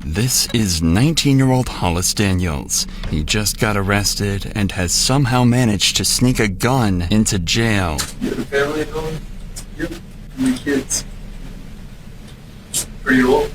This is 19-year-old Hollis Daniels. He just got arrested and has somehow managed to sneak a gun into jail. You have a family at home? Yep. How many kids? Pretty old?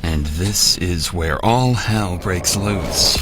And this is where all hell breaks loose.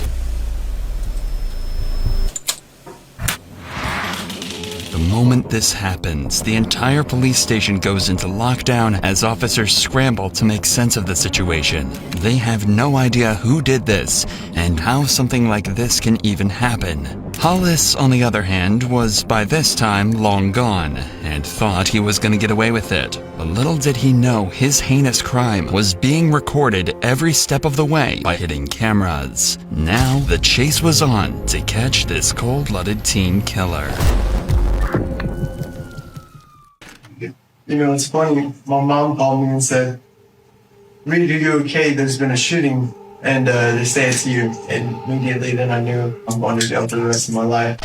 The moment this happens, the entire police station goes into lockdown as officers scramble to make sense of the situation. They have no idea who did this and how something like this can even happen. Hollis, on the other hand, was by this time long gone and thought he was going to get away with it. But little did he know his heinous crime was being recorded every step of the way by hidden cameras. Now the chase was on to catch this cold-blooded teen killer. You know, it's funny. My mom called me and said, "Reed, are you okay? There's been a shooting, and they say it's you." And immediately then I knew I'm going to jail for the rest of my life.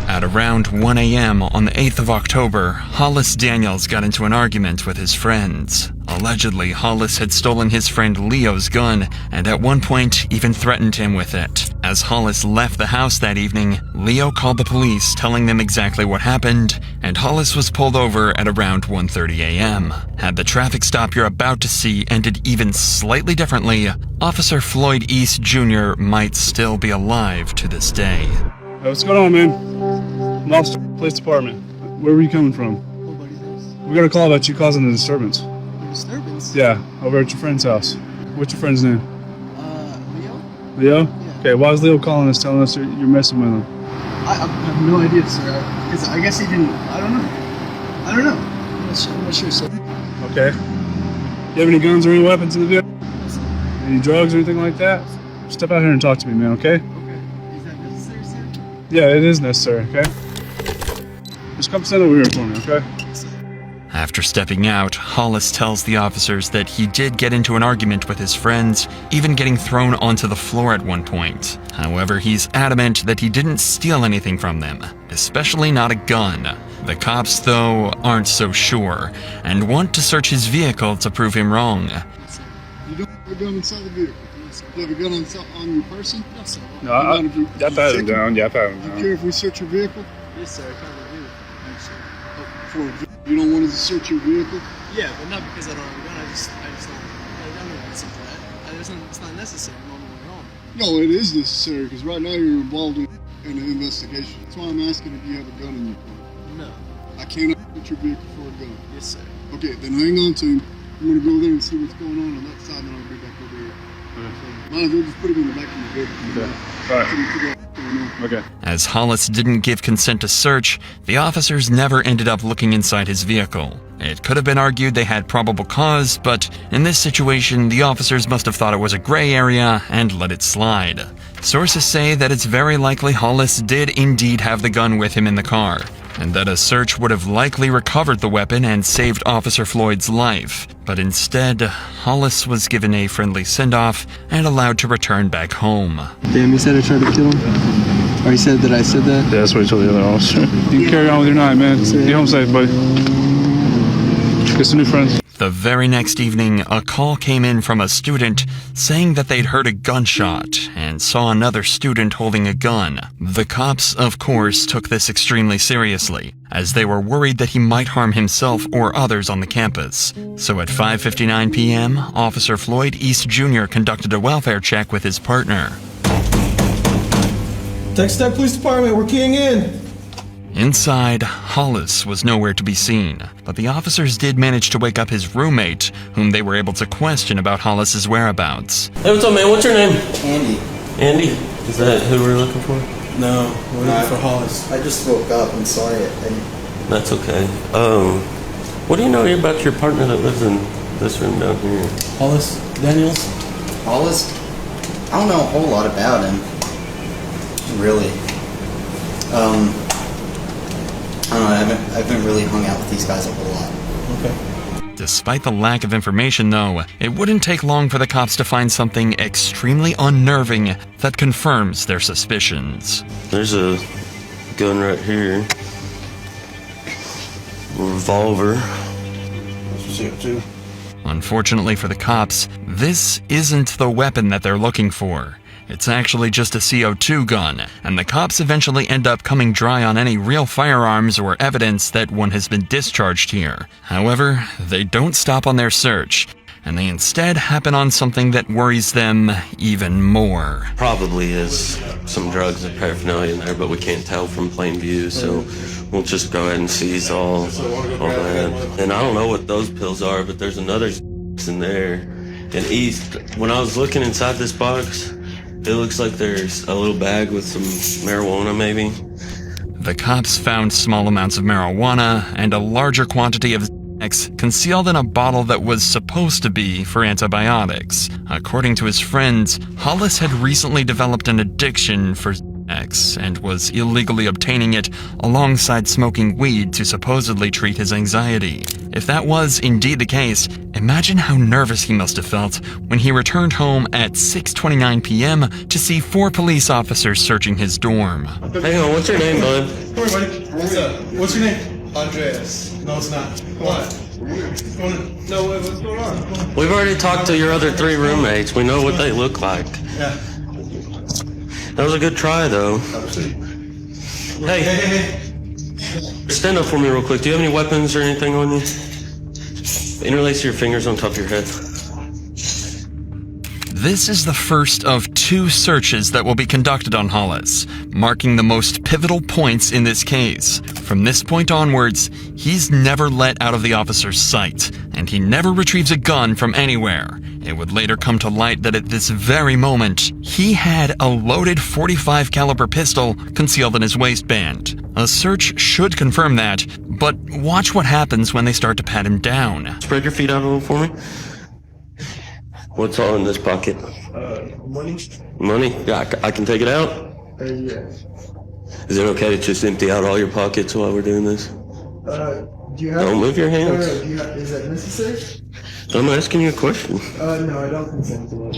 At around 1 a.m. on the 8th of October, Hollis Daniels got into an argument with his friends. Allegedly, Hollis had stolen his friend Leo's gun and at one point even threatened him with it. As Hollis left the house that evening, Leo called the police telling them exactly what happened, and Hollis was pulled over at around 1:30 a.m. Had the traffic stop you're about to see ended even slightly differently, Officer Floyd East Jr. might still be alive to this day. Hey, what's going on, man? I'm Officer Police Department. Where were you coming from? We got a call about you causing a disturbance. Disturbance? Yeah, over at your friend's house. What's your friend's name? Leo? Leo? Yeah. Okay, why is Leo calling us telling us you're messing with him? I have no idea, sir. Because I guess he didn't. I don't know. I'm not sure, sir. Okay. You have any guns or any weapons in the vehicle? Any drugs or anything like that? Step out here and talk to me, man, okay? Okay. Is that necessary, sir? Yeah, it is necessary, okay? Just come stand over here for me, okay? After stepping out, Hollis tells the officers that he did get into an argument with his friends, even getting thrown onto the floor at one point. However, he's adamant that he didn't steal anything from them, especially not a gun. The cops, though, aren't so sure, and want to search his vehicle to prove him wrong. You don't have a gun inside the vehicle. You have a gun on your person? No, sir. No, I've had him down. Yeah, I've had him Do you down. care if we search your vehicle? Yes, sir. I probably do. Yes, sir. You don't want us to search your vehicle? Yeah, but not because I don't have a gun. I just don't. I don't know something like that. It's not necessary. I'm on my own. No, it is necessary because right now you're involved in an investigation. That's why I'm asking if you have a gun in your car. No. I cannot search your vehicle for a gun. Yes, sir. Okay, then hang on to him. I'm going to go there and see what's going on that side, and I'll be back over here. So, might as well just put him in the back of the vehicle. Okay. All right. So we figure out what's going on. Okay. As Hollis didn't give consent to search, the officers never ended up looking inside his vehicle. It could have been argued they had probable cause, but in this situation, the officers must have thought it was a gray area and let it slide. Sources say that it's very likely Hollis did indeed have the gun with him in the car, and that a search would have likely recovered the weapon and saved Officer Floyd's life. But instead, Hollis was given a friendly send-off and allowed to return back home. Damn, you said I tried to kill him? Or you said that I said that? Yeah, that's what he told the other officer. You can carry on with your night, man. Be home safe, buddy. Get some new friends. The very next evening, a call came in from a student saying that they'd heard a gunshot and saw another student holding a gun. The cops, of course, took this extremely seriously, as they were worried that he might harm himself or others on the campus. So at 5:59 p.m., Officer Floyd East Jr. conducted a welfare check with his partner. Texas Police Department, we're keying in. Inside, Hollis was nowhere to be seen, but the officers did manage to wake up his roommate, whom they were able to question about Hollis's whereabouts. Hey, what's up, man? What's your name? Andy. Andy? Is that who we're looking for? No, we're looking for Hollis. I just woke up and saw it. That's okay. What do you know about your partner that lives in this room down here? Hollis Daniels? Hollis? I don't know a whole lot about him. Really. I don't know, I haven't really hung out with these guys a whole lot. Okay. Despite the lack of information, though, it wouldn't take long for the cops to find something extremely unnerving that confirms their suspicions. There's a gun right here. A revolver. That's too. Unfortunately for the cops, this isn't the weapon that they're looking for. It's actually just a CO2 gun, and the cops eventually end up coming dry on any real firearms or evidence that one has been discharged here. However, they don't stop on their search, and they instead happen on something that worries them even more. Probably is some drugs and paraphernalia in there, but we can't tell from plain view, so we'll just go ahead and seize all that. And I don't know what those pills are, but there's another in there. And when I was looking inside this box, it looks like there's a little bag with some marijuana, maybe. The cops found small amounts of marijuana and a larger quantity of X concealed in a bottle that was supposed to be for antibiotics. According to his friends, Hollis had recently developed an addiction for X and was illegally obtaining it alongside smoking weed to supposedly treat his anxiety. If that was indeed the case, imagine how nervous he must have felt when he returned home at 6:29 p.m. to see 4 police officers searching his dorm. Hang on, what's your name, bud? Come here, buddy. What's up? What's your name? Andreas. No, it's not. What? What's going on? No, what's going on? Come on. We've already talked to your other 3 roommates. We know what they look like. Yeah. That was a good try, though. Hey, stand up for me real quick. Do you have any weapons or anything on you? Interlace your fingers on top of your head. This is the first of 2 searches that will be conducted on Hollis, marking the most pivotal points in this case. From this point onwards, he's never let out of the officer's sight, and he never retrieves a gun from anywhere. It would later come to light that at this very moment, he had a loaded .45 caliber pistol concealed in his waistband. A search should confirm that, but watch what happens when they start to pat him down. Spread your feet out a little for me. What's all in this pocket? Money? Money? Yeah, I can take it out? Yeah. Is it okay to just empty out all your pockets while we're doing this? Do you have... Don't move your hands. No, do you have... Is that necessary? I'm asking you a question. No, I don't consent to it,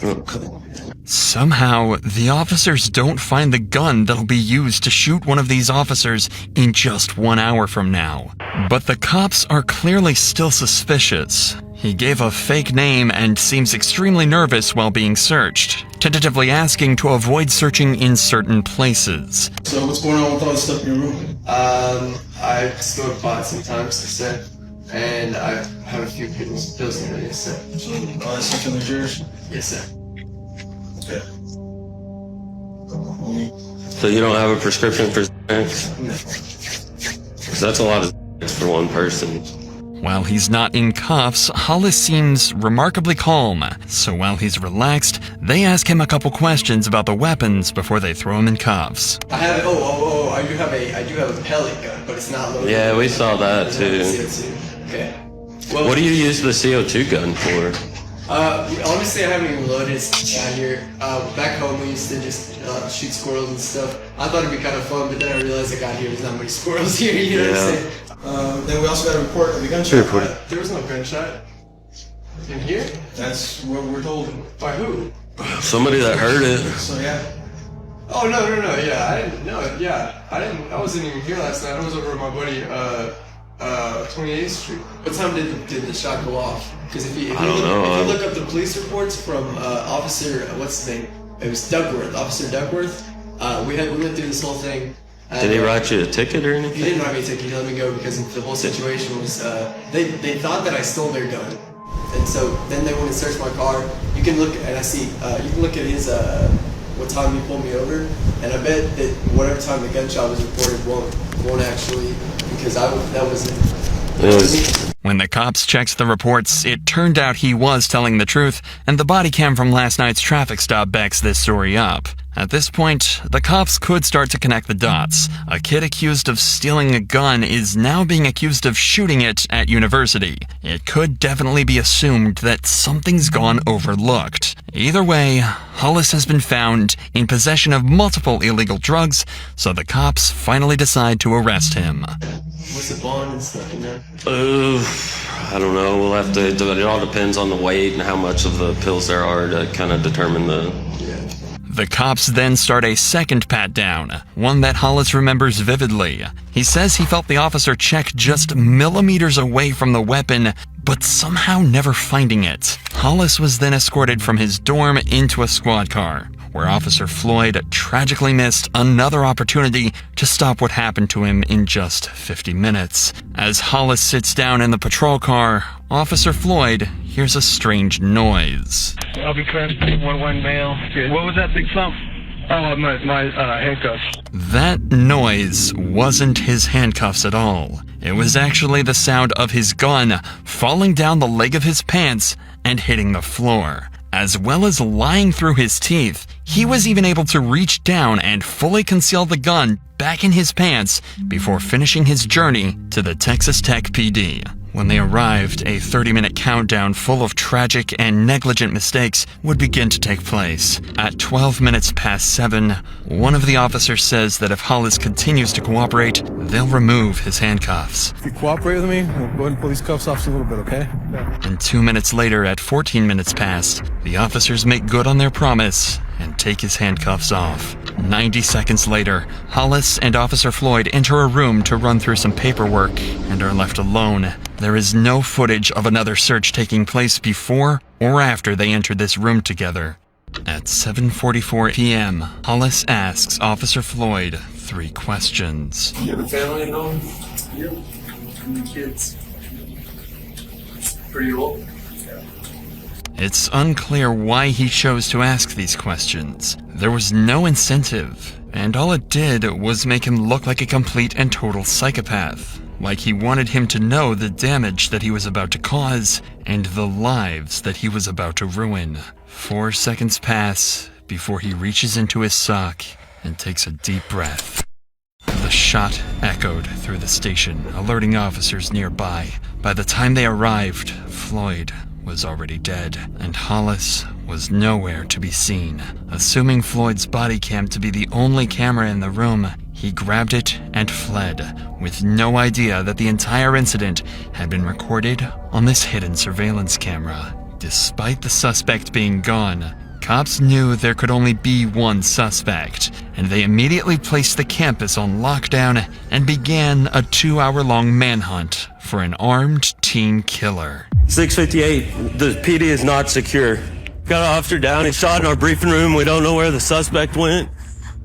no. Okay. Somehow, the officers don't find the gun that'll be used to shoot one of these officers in just 1 hour from now. But the cops are clearly still suspicious. He gave a fake name and seems extremely nervous while being searched, tentatively asking to avoid searching in certain places. So what's going on with all the stuff in your room? I smoked pot sometimes, to say, and I have a few pills in there, yes, sir. All that stuff in the yours? Yes, sir. Okay. So you don't have a prescription for Xanax? No. Because that's a lot of Xanax for one person. While he's not in cuffs, Hollis seems remarkably calm, so while he's relaxed, they ask him a couple questions about the weapons before they throw him in cuffs. I have, I do have a pellet gun, but it's not loaded. Yeah, we saw that too. Okay. Well, What do you use the CO2 gun for? Honestly, I haven't even loaded it down here. Back home, we used to just shoot squirrels and stuff. I thought it'd be kind of fun, but then I realized I got here, there's not many squirrels here, you know what I'm saying? Then we also got a report of a gunshot. There was no gunshot. In here? That's what we're told. By who? Somebody that heard it. So yeah. Oh, no, yeah, I wasn't even here last night. I was over at my buddy, 28th Street. What time did the shot go off? Because if you look up the police reports from Officer, what's his name? It was Duckworth, Officer Duckworth. We went through this whole thing. Did he write you a ticket or anything? He didn't write me a ticket. He let me go because the whole situation was they thought that I stole their gun, and so then they went and searched my car. You can look and I see you can look at his what time he pulled me over, and I bet that whatever time the gunshot was reported won't actually, because that wasn't. When the cops checked the reports, it turned out he was telling the truth, and the body cam from last night's traffic stop backs this story up. At this point, the cops could start to connect the dots. A kid accused of stealing a gun is now being accused of shooting it at university. It could definitely be assumed that something's gone overlooked. Either way, Hollis has been found in possession of multiple illegal drugs, so the cops finally decide to arrest him. What's the bond and stuff, you know? I don't know. We'll have to. It all depends on the weight and how much of the pills there are to kind of determine the. The cops then start a second pat-down, one that Hollis remembers vividly. He says he felt the officer check just millimeters away from the weapon, but somehow never finding it. Hollis was then escorted from his dorm into a squad car, where Officer Floyd tragically missed another opportunity to stop what happened to him in just 50 minutes. As Hollis sits down in the patrol car, Officer Floyd hears a strange noise. I'll be class 1-1 male. What was that big thump? Oh, my handcuffs. That noise wasn't his handcuffs at all. It was actually the sound of his gun falling down the leg of his pants and hitting the floor. As well as lying through his teeth, he was even able to reach down and fully conceal the gun back in his pants before finishing his journey to the Texas Tech PD. When they arrived, a 30-minute countdown full of tragic and negligent mistakes would begin to take place. At 12 minutes past 7, one of the officers says that if Hollis continues to cooperate, they'll remove his handcuffs. If you cooperate with me, we'll go ahead and pull these cuffs off a little bit, okay? And 2 minutes later, at 14 minutes past, the officers make good on their promise and take his handcuffs off. 90 seconds later, Hollis and Officer Floyd enter a room to run through some paperwork and are left alone. There is no footage of another search taking place before or after they entered this room together. At 7:44 p.m., Hollis asks Officer Floyd 3 questions. You have a family at home? Yep. 2 kids. Pretty old? It's unclear why he chose to ask these questions. There was no incentive, and all it did was make him look like a complete and total psychopath. Like he wanted him to know the damage that he was about to cause and the lives that he was about to ruin. 4 seconds pass before he reaches into his sock and takes a deep breath. The shot echoed through the station, alerting officers nearby. By the time they arrived, Floyd was already dead, and Hollis was nowhere to be seen. Assuming Floyd's body cam to be the only camera in the room, he grabbed it and fled, with no idea that the entire incident had been recorded on this hidden surveillance camera. Despite the suspect being gone, cops knew there could only be one suspect, and they immediately placed the campus on lockdown and began a 2-hour-long manhunt for an armed teen killer. 658, the PD is not secure. Got an officer down, he's shot in our briefing room. We don't know where the suspect went.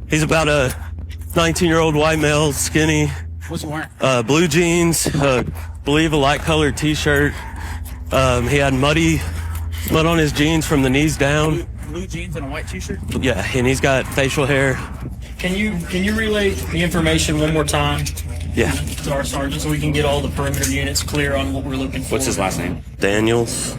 He's about a 19-year-old white male, skinny. What's he wearing? Blue jeans, believe a light-colored t-shirt. He had mud on his jeans from the knees down. Blue jeans and a white t-shirt? Yeah, and he's got facial hair. Can you relay the information one more time? Yeah. To our sergeant so we can get all the perimeter units clear on what we're looking for. What's his last name? Daniels.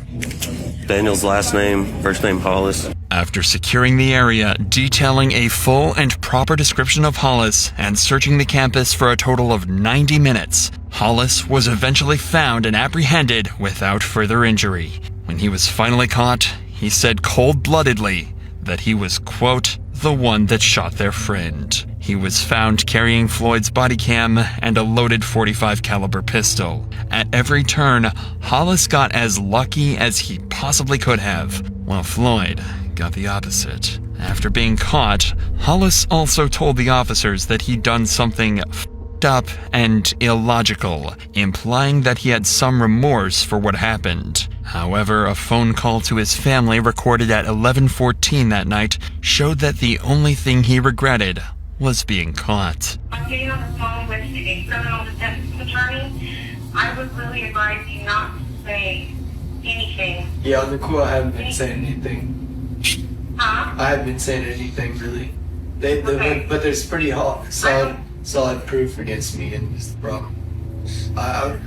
Daniels' last name, first name Hollis. After securing the area, detailing a full and proper description of Hollis, and searching the campus for a total of 90 minutes, Hollis was eventually found and apprehended without further injury. When he was finally caught, he said cold-bloodedly that he was, quote, the one that shot their friend. He was found carrying Floyd's body cam and a loaded .45 caliber pistol. At every turn, Hollis got as lucky as he possibly could have, while Floyd got the opposite. After being caught, Hollis also told the officers that he'd done something f***ed up and illogical, implying that he had some remorse for what happened. However, a phone call to his family recorded at 11:14 that night showed that the only thing he regretted was being caught. I'm getting on the phone with a criminal defense attorney. I would really advise you not to say anything. Yeah, on the cool, I haven't been saying anything. Huh? I haven't been saying anything, really. Okay. But there's pretty solid proof against me, and it's the problem. I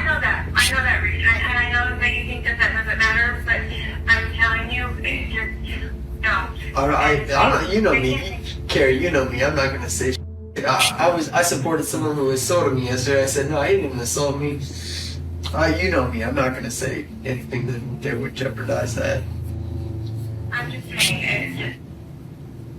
know that, Reed. And I know that you think that doesn't matter, but I'm telling you, no. You know me, Carrie. You know me. I'm not gonna say. I supported someone who assaulted me yesterday. I said no, he didn't assault me. You know me. I'm not gonna say anything that would jeopardize that. I'm just saying,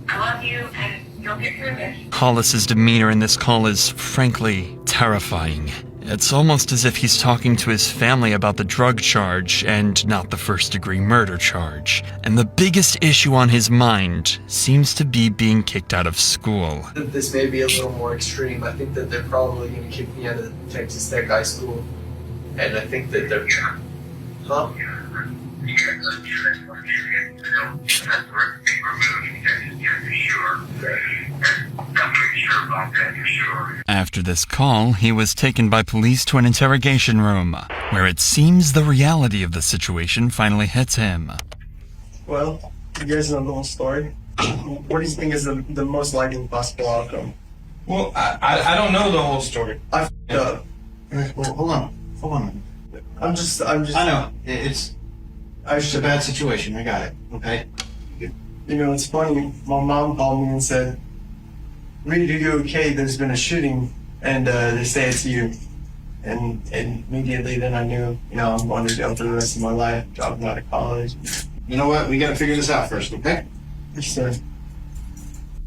I love you, and you'll get through this. Hollis's demeanor in this call is, frankly, terrifying. It's almost as if he's talking to his family about the drug charge and not the first-degree murder charge. And the biggest issue on his mind seems to be being kicked out of school. This may be a little more extreme. I think that they're probably going to kick me out of Texas Tech High School. and I think that they're... Huh? After this call, he was taken by police to an interrogation room, where it seems the reality of the situation finally hits him. Well, you guys know the whole story. What do you think is the most likely possible outcome? Well, I don't know the whole story. I f***ed up. Well, hold on. I'm just. I know it's a bad situation. I got it. Okay. You know, it's funny. My mom called me and said, "Reed, are you okay? There's been a shooting, and they say it's you." And immediately then I knew, you know, I'm going to jail for the rest of my life, dropping out of college. You know what? We got to figure this out first, okay? Yes, sir.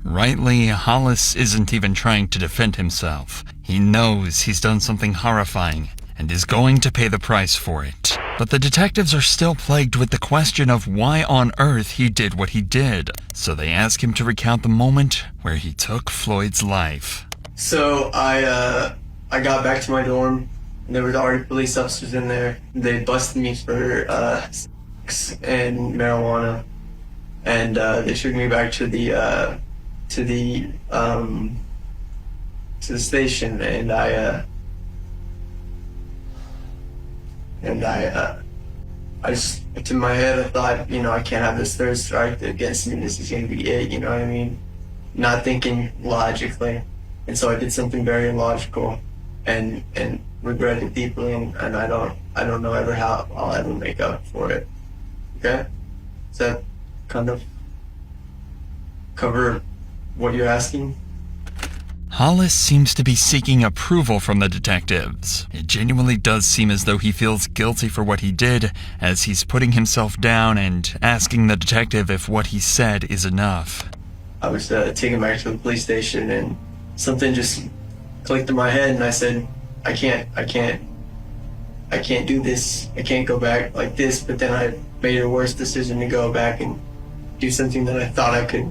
Rightly, Hollis isn't even trying to defend himself. He knows he's done something horrifying and is going to pay the price for it. But the detectives are still plagued with the question of why on earth he did what he did. So they ask him to recount the moment where he took Floyd's life. So I got back to my dorm, and there were already police officers in there. They busted me for sex and marijuana, and they took me back to the station, and I just, in my head, I thought, you know, I can't have this third strike against me. This is gonna be it. You know what I mean? Not thinking logically, and so I did something very illogical, and regret it deeply, and I don't know ever how I'll ever make up for it. Okay? Does that kind of cover what you're asking? Hollis seems to be seeking approval from the detectives. It genuinely does seem as though he feels guilty for what he did, as he's putting himself down and asking the detective if what he said is enough. I was taken back to the police station, and something just clicked in my head, and I said, I can't do this. I can't go back like this. But then I made a worse decision to go back and do something that I thought I could.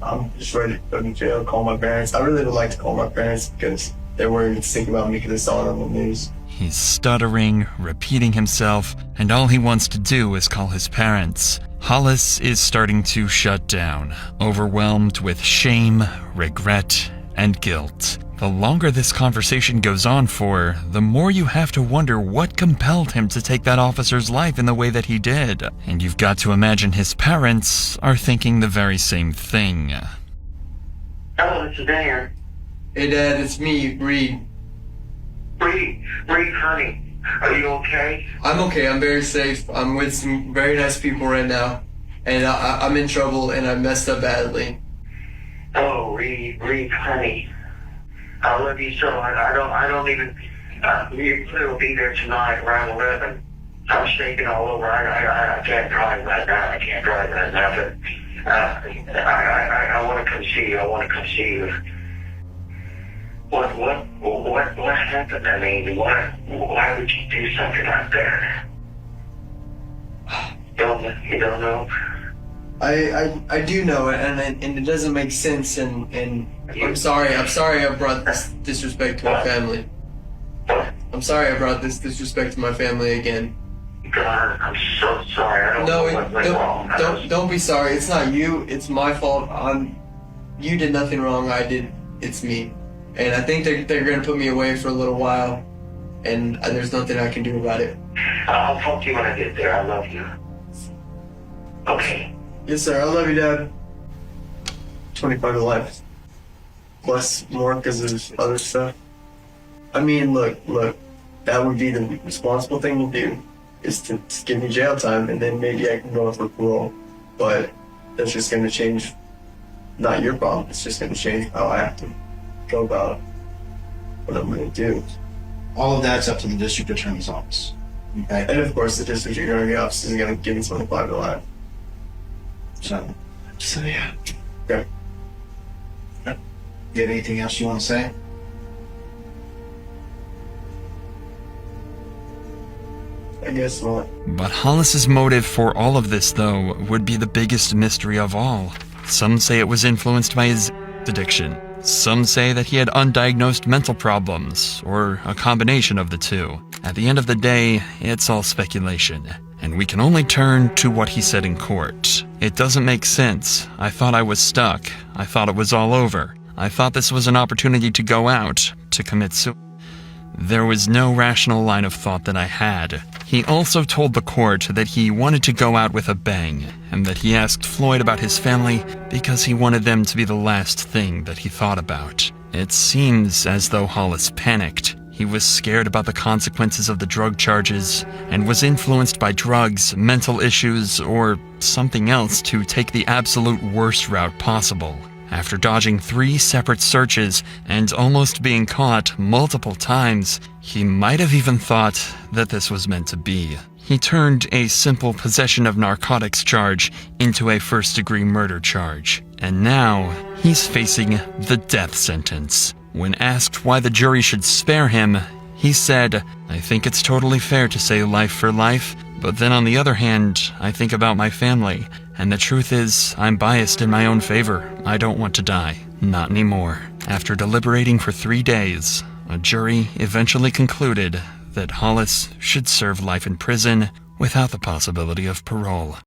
I'm just ready to go to jail, call my parents. I really would like to call my parents because they're worried and sick about me because they saw it on the news. He's stuttering, repeating himself, and all he wants to do is call his parents. Hollis is starting to shut down, overwhelmed with shame, regret, and guilt. The longer this conversation goes on for, the more you have to wonder what compelled him to take that officer's life in the way that he did. And you've got to imagine his parents are thinking the very same thing. Hello, this is Dan. Hey, Dad, it's me, Reed. Reed, honey, are you okay? I'm okay. I'm very safe. I'm with some very nice people right now, and I'm in trouble, and I messed up badly. Oh, Reed, honey, I love you so much. I don't even. You'll be there tonight around 11. I'm shaking all over. I can't drive right now. I can't drive right now. But I want to come see you. I want to come see you. What happened? I mean, why would you do something like that? You don't know? I do know it, and it doesn't make sense, and I'm sorry I brought this disrespect to my family. I'm sorry I brought this disrespect to my family again. God, I'm so sorry. I don't know what went wrong. Don't be sorry. It's not you. It's my fault. You did nothing wrong. I did. It's me. And I think they're going to put me away for a little while, and there's nothing I can do about it. I'll talk to you when I get there. I love you. Okay. Yes, sir. I love you, Dad. 25 to life. Plus more because of other stuff. I mean, look. That would be the responsible thing to do, is to give me jail time, and then maybe I can go for parole. But that's just going to change, not your problem. It's just going to change how I have to go about what I'm going to do. All of that's up to the district attorney's office. Okay? And of course, the district attorney's office is going to give me 25 to life. So yeah. Okay. You have anything else you want to say? I guess not. But Hollis's motive for all of this, though, would be the biggest mystery of all. Some say it was influenced by his addiction. Some say that he had undiagnosed mental problems, or a combination of the two. At the end of the day, it's all speculation, and we can only turn to what he said in court. It doesn't make sense. I thought I was stuck. I thought it was all over. I thought this was an opportunity to go out, to commit suicide. There was no rational line of thought that I had. He also told the court that he wanted to go out with a bang, and that he asked Floyd about his family because he wanted them to be the last thing that he thought about. It seems as though Hollis panicked. He was scared about the consequences of the drug charges, and was influenced by drugs, mental issues, or something else to take the absolute worst route possible. After dodging 3 separate searches and almost being caught multiple times, he might have even thought that this was meant to be. He turned a simple possession of narcotics charge into a first-degree murder charge, and now he's facing the death sentence. When asked why the jury should spare him, he said, "I think it's totally fair to say life for life, but then on the other hand, I think about my family. And the truth is, I'm biased in my own favor. I don't want to die. Not anymore." After deliberating for 3 days, a jury eventually concluded that Hollis should serve life in prison without the possibility of parole.